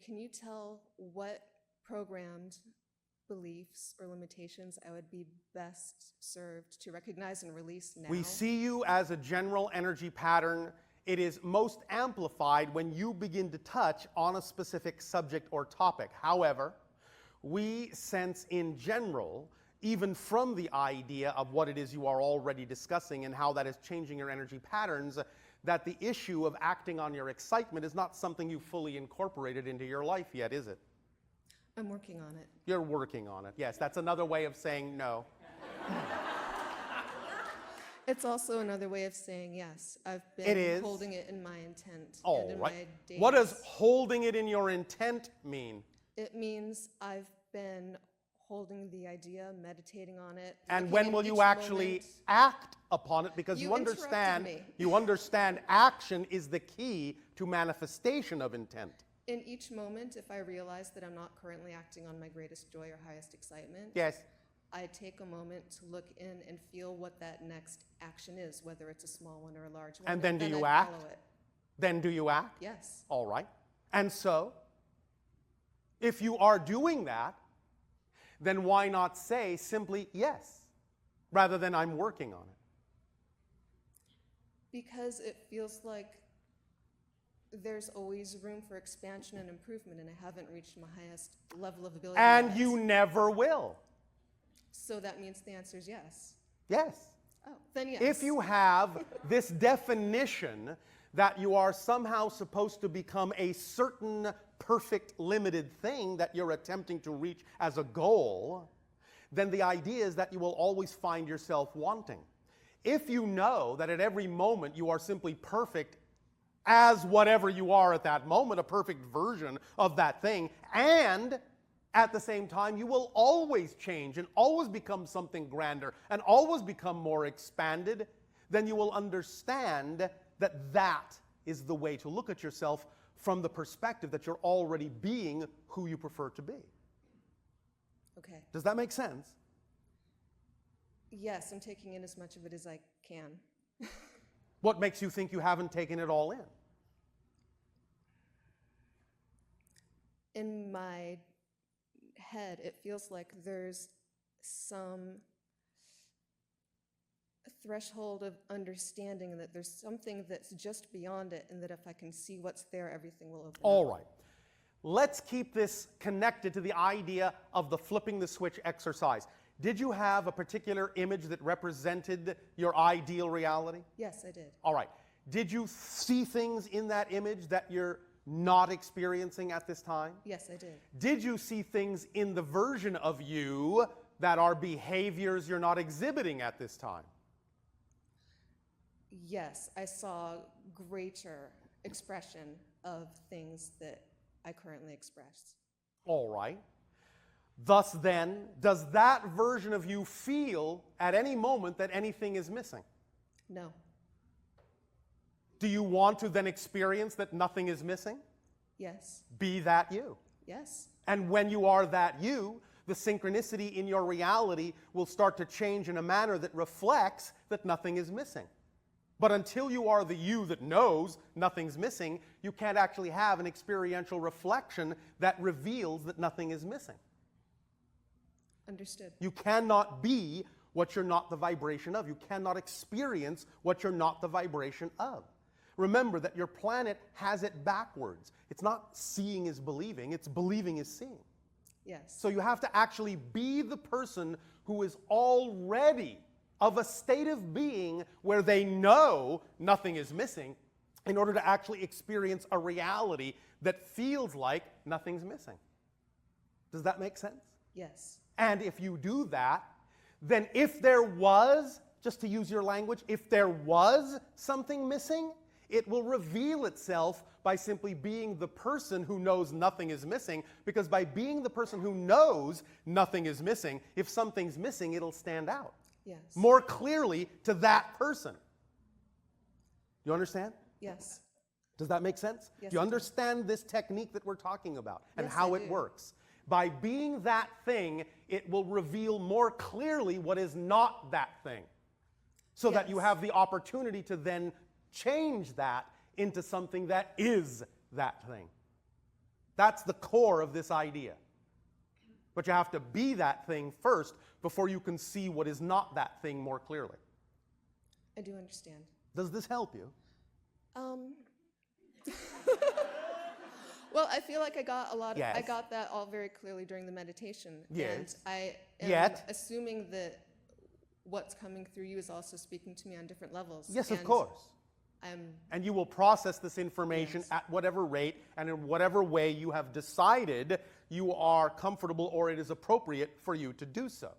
can you tell what programmed beliefs or limitations I would be best served to recognize and release now? We see you as a general energy pattern. It is most amplified when you begin to touch on a specific subject or topic. However, we sense in general, even from the idea of what it is you are already discussing and how that is changing your energy patterns, that the issue of acting on your excitement is not something you fully incorporated into your life yet, is it? I'm working on it. You're working on it. Yes, that's another way of saying no. It's also another way of saying yes. I've been holding it in my intent and in my days. What does holding it in your intent mean? It means I've been holding the idea, meditating on it. And when will you actually act upon it? Because you understand action is the key to manifestation of intent. In each moment, if I realize that I'm not currently acting on my greatest joy or highest excitement, yes, I take a moment to look in and feel what that next action is, whether it's a small one or a large one. And then do you I act? follow it. Then do you act? Yes. All right. And so, if you are doing that, then why not say simply yes, rather than I'm working on it? Because it feels like there's always room for expansion and improvement, and I haven't reached my highest level of ability And yet. you never will. So that means the answer is yes. Yes. Oh, then yes. If you have this definition that you are somehow supposed to become a certain perfect limited thing that you're attempting to reach as a goal, then the idea is that you will always find yourself wanting. If you know that at every moment you are simply perfect as whatever you are at that moment, a perfect version of that thing, and at the same time you will always change and always become something grander and always become more expanded, then you will understand that that is the way to look at yourself from the perspective that you're already being who you prefer to be. Okay. Does that make sense? Yes, I'm taking in as much of it as I can. What makes you think you haven't taken it all in? In my head, it feels like there's some threshold of understanding, and that there's something that's just beyond it, and that if I can see what's there, everything will open All up. right. Let's keep this connected to the idea of the flipping the switch exercise. Did you have a particular image that represented your ideal reality? Yes, I did. All right. Did you see things in that image that you're not experiencing at this time? Yes, I did. Did you see things in the version of you that are behaviors you're not exhibiting at this time? Yes, I saw greater expression of things that I currently express. All right. Thus then, does that version of you feel at any moment that anything is missing? No. Do you want to then experience that nothing is missing? Yes. Be that you. Yes. And when you are that you, the synchronicity in your reality will start to change in a manner that reflects that nothing is missing. But until you are the you that knows nothing's missing, you can't actually have an experiential reflection that reveals that nothing is missing. Understood. You cannot be what you're not the vibration of. You cannot experience what you're not the vibration of. Remember that your planet has it backwards. It's not seeing is believing, it's believing is seeing. Yes. So you have to actually be the person who is already of a state of being where they know nothing is missing in order to actually experience a reality that feels like nothing's missing. Does that make sense? Yes. And if you do that, then if there was, just to use your language, if there was something missing, it will reveal itself by simply being the person who knows nothing is missing, because by being the person who knows nothing is missing, if something's missing, it'll stand out Yes. more clearly to that person. You understand? Yes. Does that make sense? Yes, Do you it does. understand this technique that we're talking about and Yes, how I it do. works? By being that thing, it will reveal more clearly what is not that thing, so that you Yes. have the opportunity to then change that into something that is that thing. That's the core of this idea. But you have to be that thing first before you can see what is not that thing more clearly. I do understand. Does this help you? Well, I feel like I got Yes. I got that all very clearly during the meditation. Yes. And I am Yet. assuming that what's coming through you is also speaking to me on different levels. Yes, of And course. I'm, And you will process this information Yes. at whatever rate and in whatever way you have decided you are comfortable or it is appropriate for you to do so.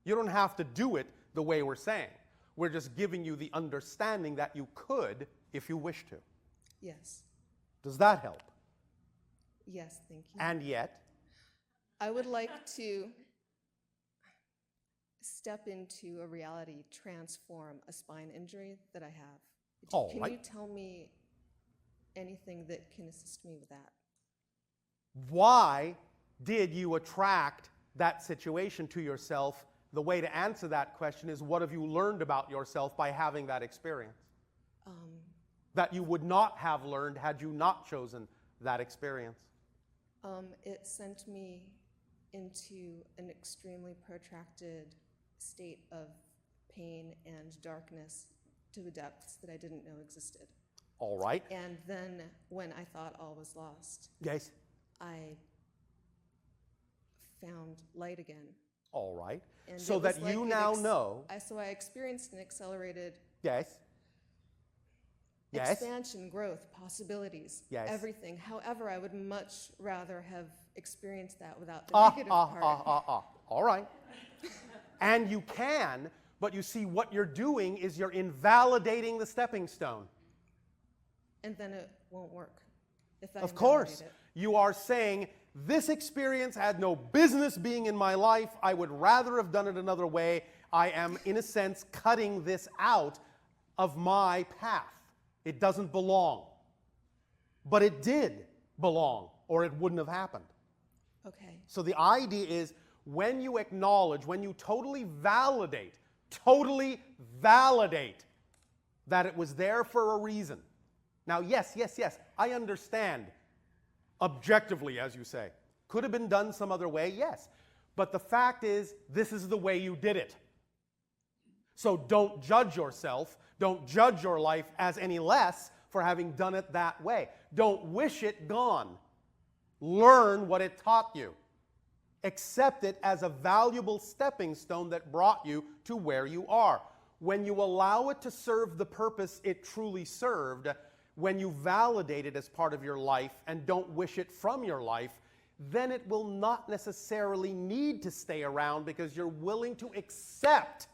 You don't have to do it the way we're saying. We're just giving you the understanding that you could if you wish to. yes. Does that help? Yes, thank you. And yet, I would like to step into a reality, transform a spine injury that I have. All Can right. you tell me anything that can assist me with that? why did you attract that situation to yourself? The way to answer that question is, what have you learned about yourself by having that experience that you would not have learned had you not chosen that experience? It sent me into an extremely protracted state of pain and darkness to the depths that I didn't know existed. All right. And then when I thought all was lost, Yes. I found light again. All right. And So it was that like you an now know. So I experienced an accelerated Yes. Yes. expansion, growth, possibilities, Yes. everything. However, I would much rather have experienced that without the negative part. All right. And you can, but you see what you're doing is you're invalidating the stepping stone. And then it won't work if I Of course, invalidate it. you are saying, this experience had no business being in my life. I would rather have done it another way. I am, in a sense, cutting this out of my path. It doesn't belong. But it did belong, or it wouldn't have happened. Okay. So the idea is, when you acknowledge, when you totally validate that it was there for a reason. Now, yes, I understand. Objectively, as you say. Could have been done some other way, yes. But the fact is, this is the way you did it. So don't judge yourself, don't judge your life as any less for having done it that way. Don't wish it gone. Learn what it taught you. Accept it as a valuable stepping stone that brought you to where you are. When you allow it to serve the purpose it truly served, when you validate it as part of your life and don't wish it from your life, then it will not necessarily need to stay around because you're willing to accept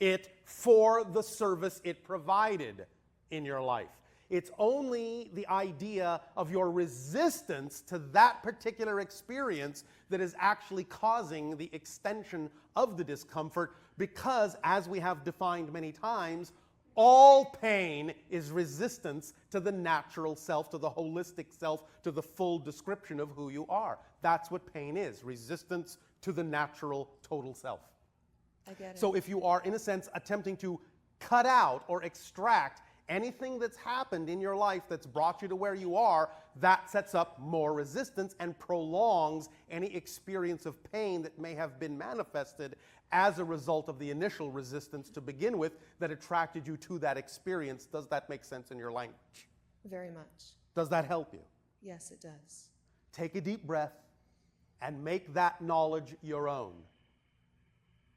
it for the service it provided in your life. It's only the idea of your resistance to that particular experience that is actually causing the extension of the discomfort because, as we have defined many times, all pain is resistance to the natural self, to the holistic self, to the full description of who you are. That's what pain is, resistance to the natural total self. I get it. So if you are, in a sense, attempting to cut out or extract anything that's happened in your life that's brought you to where you are, that sets up more resistance and prolongs any experience of pain that may have been manifested as a result of the initial resistance to begin with that attracted you to that experience. Does that make sense in your language? Very much. Does that help you? Yes, it does. Take a deep breath and make that knowledge your own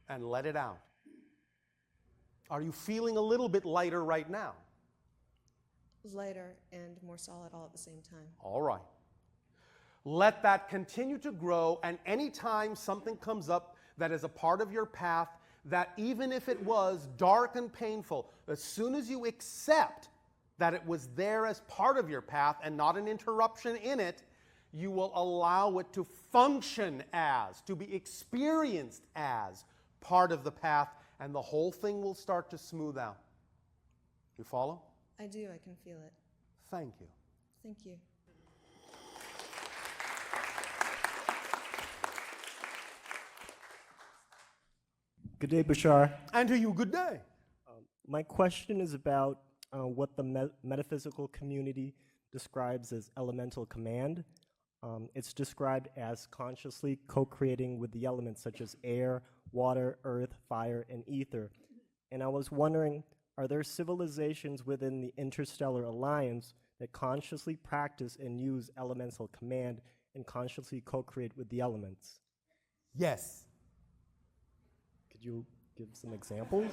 and let it out. Are you feeling a little bit lighter right now? Lighter and more solid all at the same time. All right. Let that continue to grow, and anytime something comes up that is a part of your path, that even if it was dark and painful, as soon as you accept that it was there as part of your path and not an interruption in it, you will allow it to function as, to be experienced as part of the path, and the whole thing will start to smooth out. You follow? I do, I can feel it. Thank you. Thank you. Good day, Bashar. And to you, good day. My question is about what the metaphysical community describes as elemental command. it's described as consciously co-creating with the elements such as air, water, earth, fire, and ether. And I was wondering, are there civilizations within the Interstellar Alliance that consciously practice and use elemental command and consciously co-create with the elements? Yes. Could you give some examples?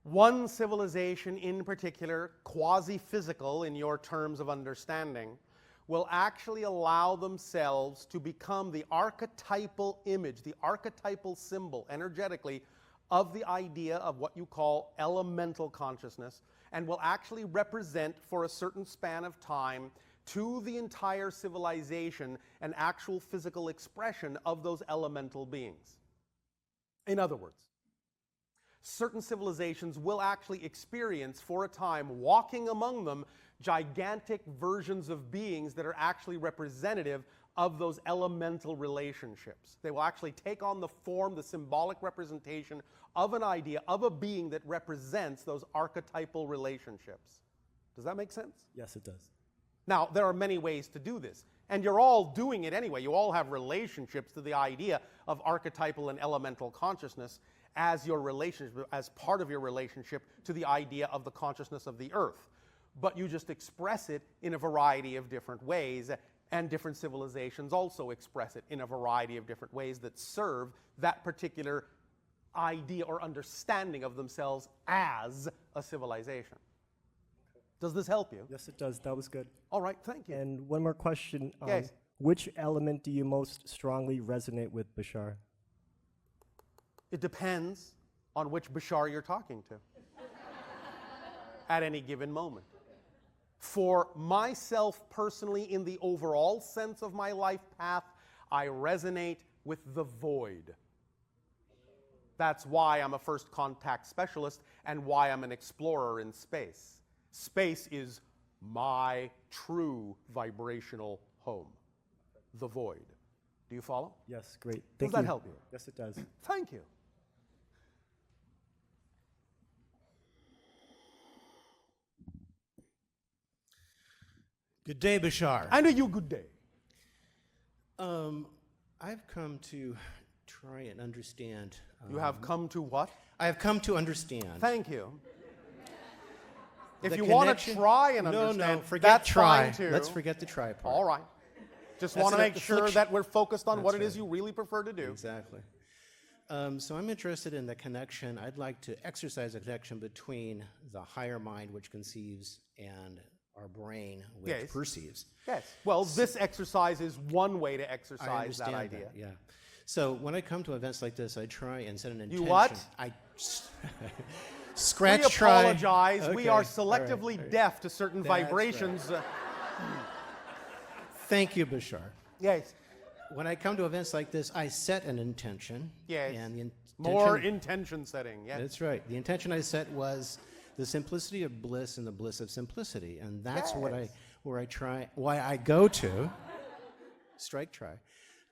One civilization in particular, quasi-physical in your terms of understanding, will actually allow themselves to become the archetypal image, the archetypal symbol, energetically, of the idea of what you call elemental consciousness, and will actually represent for a certain span of time to the entire civilization an actual physical expression of those elemental beings. In other words, certain civilizations will actually experience for a time, walking among them, gigantic versions of beings that are actually representative of those elemental relationships. They will actually take on the form, the symbolic representation of an idea, of a being that represents those archetypal relationships. Does that make sense? Yes, it does. Now, there are many ways to do this, and you're all doing it anyway. You all have relationships to the idea of archetypal and elemental consciousness as your relationship, as part of your relationship to the idea of the consciousness of the earth. But you just express it in a variety of different ways, and different civilizations also express it in a variety of different ways that serve that particular idea or understanding of themselves as a civilization. Does this help you? Yes, it does. That was good. All right, thank you. And one more question. Yes. Which element do you most strongly resonate with, Bashar? It depends on which Bashar you're talking to at any given moment. For myself personally, in the overall sense of my life path, I resonate with the void. That's why I'm a first contact specialist and why I'm an explorer in space. Space is my true vibrational home, the void. Do you follow? Yes, great. Does that help you? Yes, it does. Thank you. Good day, Bashar. And a you good day. I've come to try and understand. You have come to what? I have come to understand. Thank you. If the you want to connection- try and no, understand, forget that's try. fine too. Let's forget the try part. All right. Just That's want to an make sure affliction. that we're focused on what That's it is right. you really prefer to do. Exactly. So I'm interested in the connection. I'd like to exercise a connection between the higher mind, which conceives, and our brain, which Yes. perceives. Yes. Well, this exercise is one way to I exercise understand that idea. yeah. So when I come to events like this, I try and set an intention. You what? I scratch We try. apologize. We Okay, are all right, selectively all right. deaf to certain That's vibrations. Thank you, Bashar. Yes. When I come to events like this, I set an intention. Yes. And the More intention, intention setting. Yes. that's right. The intention I set was the simplicity of bliss and the bliss of simplicity, and that's Yes. why I go to strike try.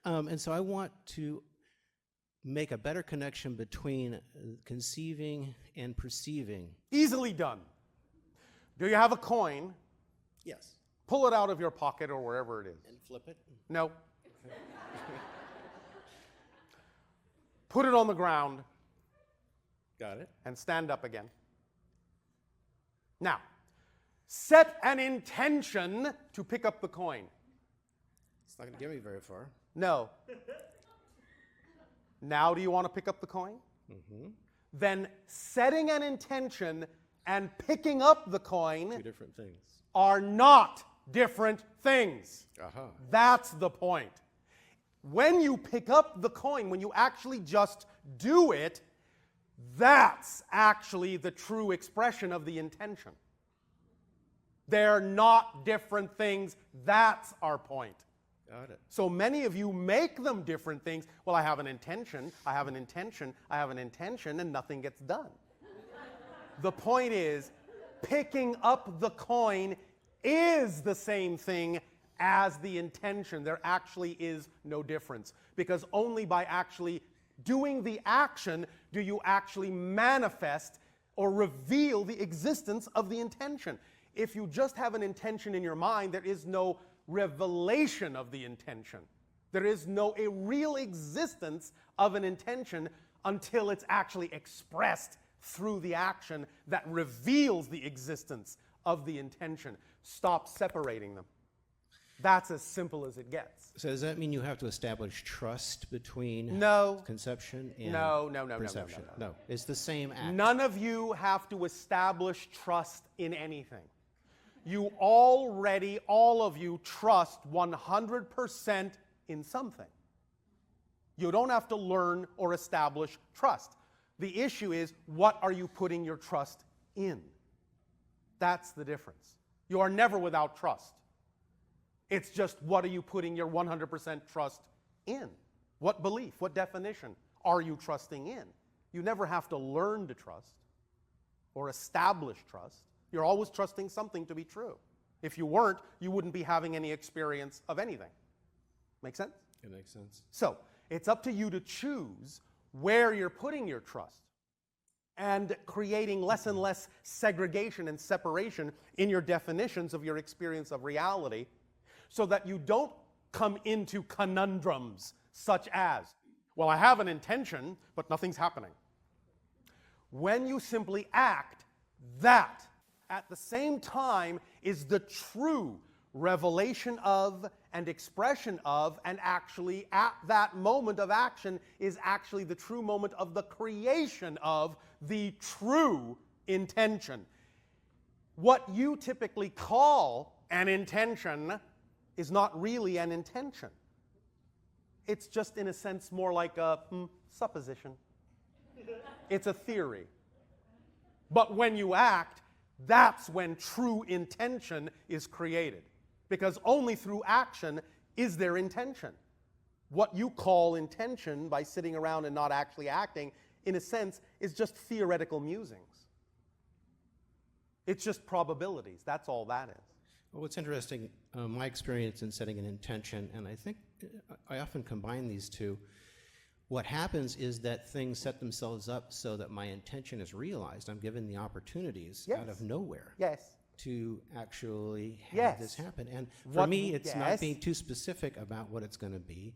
And so I want to make a better connection between conceiving and perceiving. Easily done. Do you have a coin? Yes. Pull it out of your pocket or wherever it is. And flip it. No. Put it on the ground Got it. and stand up again. Now, set an intention to pick up the coin. It's not going to get me very far. No. Now do you want to pick up the coin? Mm-hmm. Then setting an intention and picking up the Two coin different things. are not different things. Aha. That's the point. When you pick up the coin, when you actually just do it, that's actually the true expression of the intention. They're not different things. That's our point. Got it. So many of you make them different things. Well, I have an intention, I have an intention, I have an intention, and nothing gets done. The point is, picking up the coin is the same thing as the intention. There actually is no difference, because only by actually doing the action do you actually manifest or reveal the existence of the intention. If you just have an intention in your mind, there is no revelation of the intention. There is no a real existence of an intention until it's actually expressed through the action that reveals the existence of the intention. Stop separating them. That's as simple as it gets. So does that mean you have to establish trust between No. conception and No. perception? No, it's the same act. None of you have to establish trust in anything. You already, all of you, trust 100% in something. You don't have to learn or establish trust. The issue is, what are you putting your trust in? That's the difference. You are never without trust. It's just, what are you putting your 100% trust in? What belief, what definition are you trusting in? You never have to learn to trust or establish trust. You're always trusting something to be true. If you weren't, you wouldn't be having any experience of anything. Make sense? It makes sense. So, it's up to you to choose where you're putting your trust and creating less and less segregation and separation in your definitions of your experience of reality, so that you don't come into conundrums such as, well, I have an intention, but nothing's happening. When you simply act, that at the same time is the true revelation of and expression of, and actually at that moment of action is actually the true moment of the creation of the true intention. What you typically call an intention is not really an intention. It's just, in a sense, more like a supposition. It's a theory. But when you act, that's when true intention is created. Because only through action is there intention. What you call intention by sitting around and not actually acting, in a sense, is just theoretical musings. It's just probabilities. That's all that is. Well, what's interesting, my experience in setting an intention, and I think I often combine these two, what happens is that things set themselves up so that my intention is realized. I'm given the opportunities out of nowhere to actually have this happen. And for me, it's not being too specific about what it's going to be.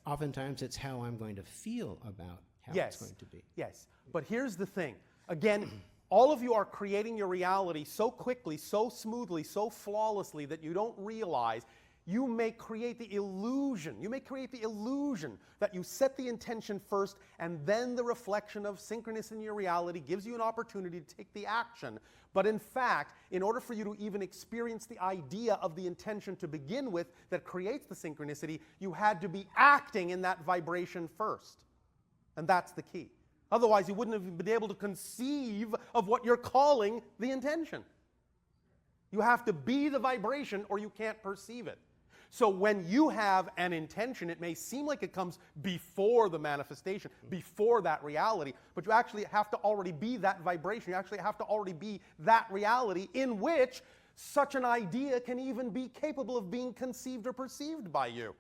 Oftentimes, it's how I'm going to feel about how it's going to be. But here's the thing. Again, all of you are creating your reality so quickly, so smoothly, so flawlessly that you don't realize. You may create the illusion. You may create the illusion that you set the intention first, and then the reflection of synchronous in your reality gives you an opportunity to take the action. But in fact, in order for you to even experience the idea of the intention to begin with that creates the synchronicity, you had to be acting in that vibration first. And that's the key. Otherwise, you wouldn't have been able to conceive of what you're calling the intention. You have to be the vibration or you can't perceive it. So when you have an intention, it may seem like it comes before the manifestation, before that reality, but you actually have to already be that vibration. You actually have to already be that reality in which such an idea can even be capable of being conceived or perceived by you.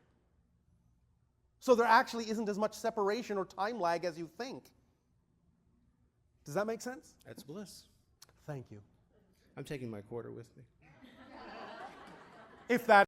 So there actually isn't as much separation or time lag as you think. Does that make sense? That's bliss. Thank you. I'm taking my quarter with me. If that